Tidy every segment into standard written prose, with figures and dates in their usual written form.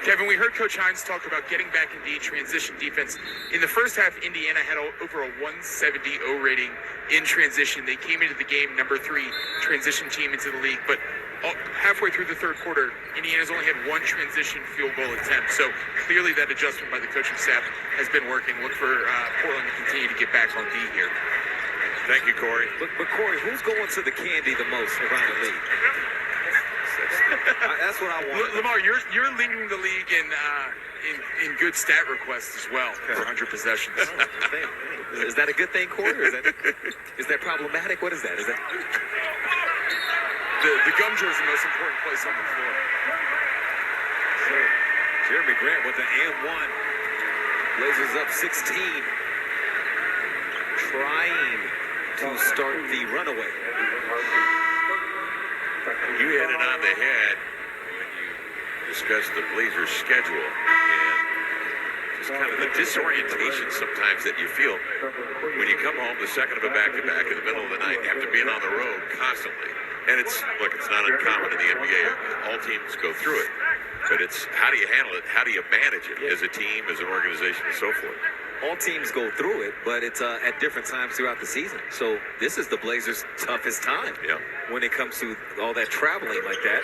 Kevin, we heard Coach Hines talk about getting back into transition defense. In the first half, Indiana had over a 170 O rating in transition. They came into the game number 3 transition team into the league, but halfway through the third quarter, Indiana's only had 1 transition field goal attempt. So clearly that adjustment by the coaching staff has been working. Look for Portland to continue to get back on D here. Thank you, Corey. But Corey, who's going to the candy the most around the league? That's what I want. Lamar, you're leading the league in good stat requests as well for 100 possessions. Is that a good thing, Corey? Or is that problematic? What is that? Is that the gum jar is the most important place on the floor? So, Jeremy Grant with the and 1. Blazers up 16. Trying to start the runaway. You hit it on the head when you discussed the Blazers' schedule and just kind of the disorientation sometimes that you feel when you come home the second of a back-to-back in the middle of the night after being on the road constantly. And it's not uncommon in the NBA. All teams go through it. But it's how do you handle it? How do you manage it as a team, as an organization, and so forth? All teams go through it, but it's at different times throughout the season. So this is the Blazers' toughest time when it comes to all that traveling like that.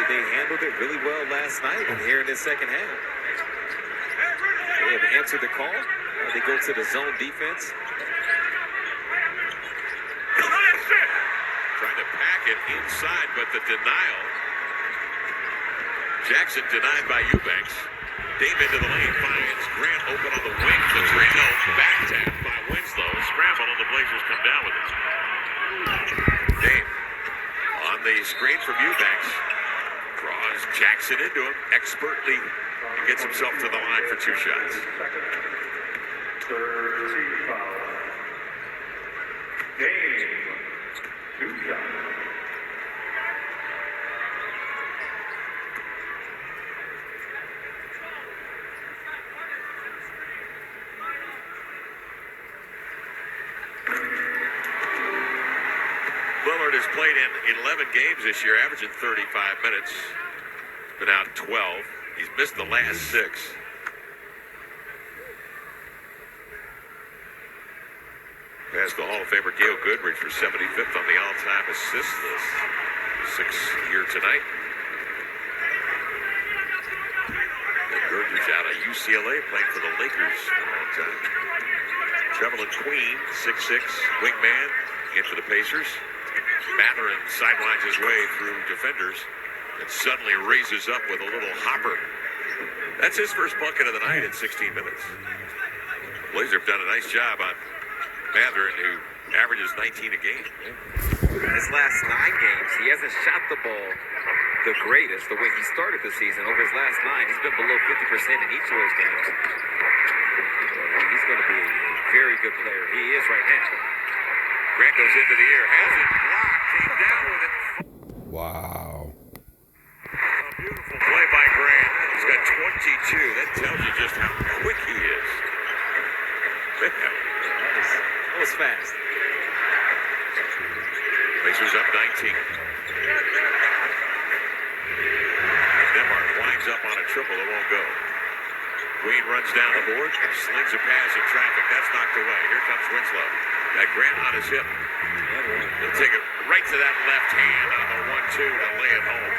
They handled it really well last night and here in the second half. They have answered the call. They go to the zone defense. Trying to pack it inside, but the denial. Jackson denied by Eubanks. Dame into the lane, finds Grant open on the wing. The 3-0 back tap by Winslow. Scramble and the Blazers come down with it. Dame on the screen from Eubanks. Draws Jackson into him expertly. Gets himself to the line for 2 shots. Dame, 2 shots. Lillard has played in 11 games this year, averaging 35 minutes. Been out 12. He's missed the last 6. Past the Hall of Famer Gail Goodrich for 75th on the all-time assist list. 6th here tonight. And Goodrich out of UCLA, playing for the Lakers for a long time. Trevelyan Queen, 6'6", wingman, in for the Pacers. Mathurin sidelines his way through defenders and suddenly raises up with a little hopper. That's his first bucket of the night in 16 minutes. Blazers have done a nice job on Mathurin, who averages 19 a game. His last 9 games, he hasn't shot the ball the greatest the way he started the season. Over his last 9, he's been below 50% in each of those games. He's going to be a very good player. He is right now. Grant goes into the air, has it blocked, came down with it. Wow. A beautiful play by Grant. He's got 22. That tells you just how quick he is. That was fast. Blazers up 19. Denmark winds up on a triple that won't go. Queen runs down the board, slings a pass in traffic. That's knocked away. Here comes Winslow. That Grant on his hip. He'll take it right to that left hand on the 1-2 to lay it home.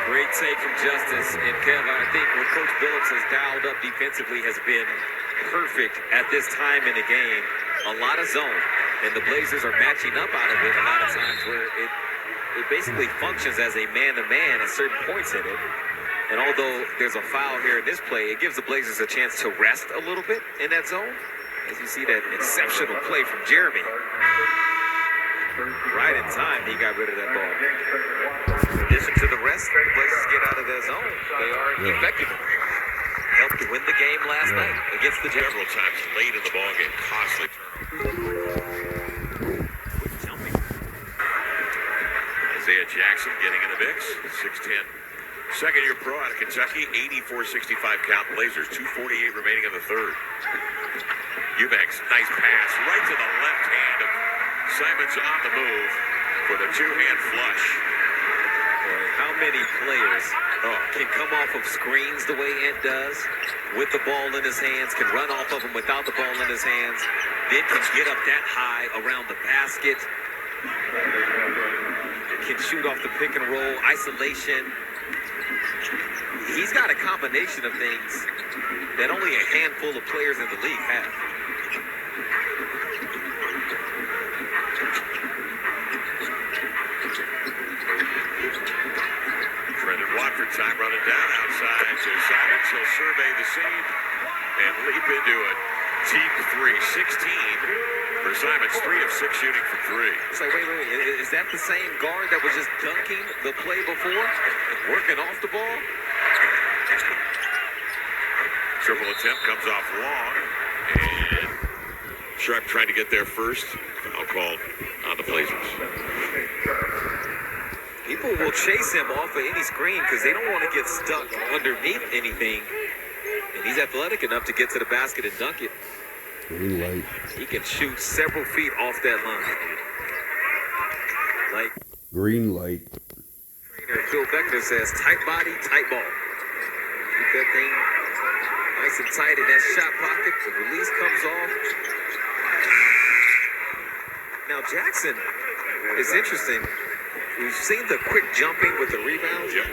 Great take from Justice. And Kev, I think what Coach Billups has dialed up defensively has been perfect at this time in the game. A lot of zone. And the Blazers are matching up out of it a lot of times where it basically functions as a man-to-man at certain points in it. And although there's a foul here in this play, it gives the Blazers a chance to rest a little bit in that zone. As you see that exceptional play from Jeremy. Right in time, he got rid of that ball. In addition to the rest, the Blazers get out of their zone. They are effective. Helped to win the game last night against the Jazz. Several times late in the ballgame, costly turnover. Isaiah Jackson getting in the mix, 6'10". Second-year pro out of Kentucky, 84-65 count. Blazers, 2:48 remaining in the third. Eubanks, nice pass right to the left hand of Simons on the move for the 2-hand flush. Boy, how many players can come off of screens the way Ant does, with the ball in his hands, can run off of them without the ball in his hands, then can get up that high around the basket, can shoot off the pick and roll, isolation. He's got a combination of things that only a handful of players in the league have. Watford time running down outside to Simons. He'll survey the seam and leap into a deep three. 16 for Simons. 3 of 6 shooting from 3. It's like, wait. Is that the same guard that was just dunking the play before? Working off the ball? Triple attempt comes off long. And Sharp trying to get there first. Foul called on the Blazers. People will chase him off of any screen because they don't want to get stuck underneath anything. And he's athletic enough to get to the basket and dunk it. Green light. He can shoot several feet off that line. Like Green light. trainer Phil Beckner says, tight body, tight ball. Keep that thing nice and tight in that shot pocket. The release comes off. Now Jackson is interesting. We've seen the quick jumping with the rebounds. Yep.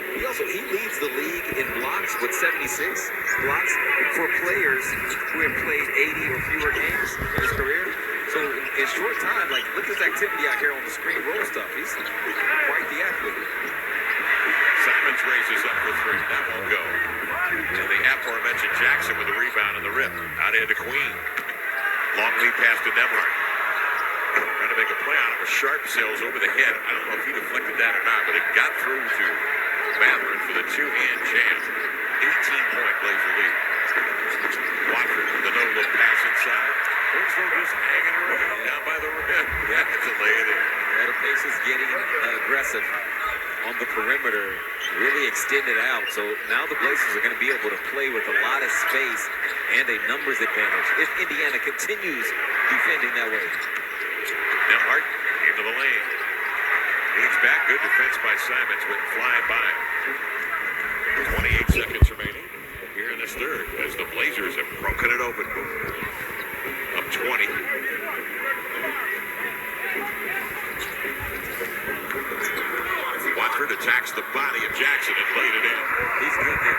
He leads the league in blocks with 76 blocks for players who have played 80 or fewer games in his career. So in short time, like, look at his activity out here on the screen roll stuff. He's quite the athlete. Simons raises up for 3. That won't go. And the aforementioned Jackson with the rebound and the rip. Out ahead to Queen. Long lead pass to Nemhart. Trying to make a play on it with Sharp sails over the head. I don't know if he deflected that or not, but it got through to Matherin for the 2-hand jam. 18-point Blazer lead. Watford with the no-look pass inside. Winslow just hanging around down by the rim. That's a lay there. Well, the pace is getting aggressive on the perimeter, really extended out. So now the Blazers are going to be able to play with a lot of space and a numbers advantage if Indiana continues defending that way. Nemhart into the lane. Leads back. Good defense by Simons. Went flying by. 28 seconds remaining here in this third as the Blazers have broken it open. Up 20. Watford attacks the body of Jackson and laid it in. He's good there.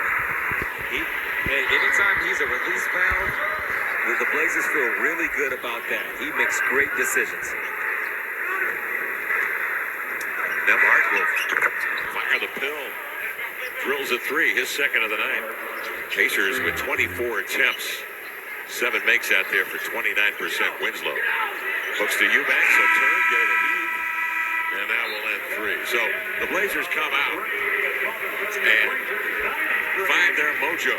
Anytime he's a release valve, the Blazers feel really good about that. He makes great decisions. Nemhart will fire the pill. Drills a 3, his second of the night. Pacers with 24 attempts. 7 makes out there for 29% Winslow. Hooks to Eubanks, he'll turn, get it a heave. And that will end 3. So the Blazers come out and find their mojo.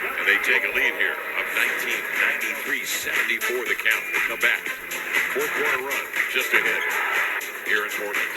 And they take a lead here of 19-93-74 the count. We'll come back. 4-quarter run just ahead here in Portland.